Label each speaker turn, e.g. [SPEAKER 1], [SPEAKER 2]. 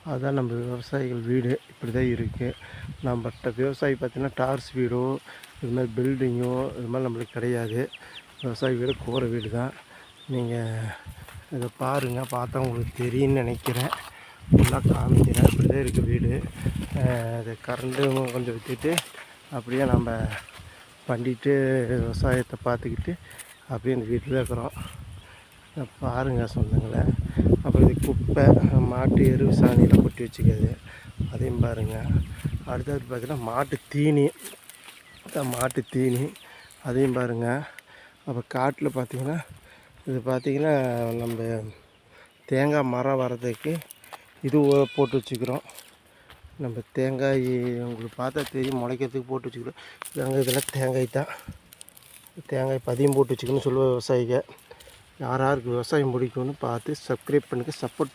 [SPEAKER 1] அதுதான் நம்ம விவசாயிகள் வீடு இப்படி தான் இருக்குது. நம்மகிட்ட விவசாயி பார்த்திங்கன்னா டார்ஸ் வீடோ இது மாதிரி பில்டிங்கோ இது மாதிரி நம்மளுக்கு கிடையாது. விவசாயி வீடு கூரை வீடு தான். நீங்கள் இதை பாருங்கள், பார்த்தா உங்களுக்கு தெரியும்னு நினைக்கிறேன். ஃபுல்லாக காமிக்கிறேன். இப்படி தான் இருக்குது வீடு. அது கரண்ட்டும் கொஞ்சம் விற்றுட்டு அப்படியே நம்ம பண்ணிட்டு விவசாயத்தை பார்த்துக்கிட்டு அப்படியே இந்த வீட்டில் தான் இருக்கிறோம். பாருங்கள் சொந்தங்களை. அப்புறம் இது குப்பை மாட்டு எருவு சாணியில் கொட்டி வச்சுக்கிறது அதையும் பாருங்கள். அடுத்தது பார்த்திங்கன்னா மாட்டு தீனி அதையும் பாருங்கள். அப்போ காட்டில் பார்த்திங்கன்னா இது பார்த்திங்கன்னா நம்ம தேங்காய் மரம் வர்றதுக்கு இது போட்டு வச்சுக்கிறோம். நம்ம தேங்காய் உங்களுக்கு பார்த்தா தெரியும், முளைக்கிறதுக்கு போட்டு வச்சுக்கிறோம். இதெல்லாம் தேங்காய் தான். தேங்காய் பதியம் போட்டு வச்சுக்கணும்னு சொல்லுவோம் விவசாயிங்க. யாருக்கு விவசாயம் பிடிக்கும்னு பார்த்து சப்ஸ்கிரைப் பண்ணுங்கள், சப்போர்ட்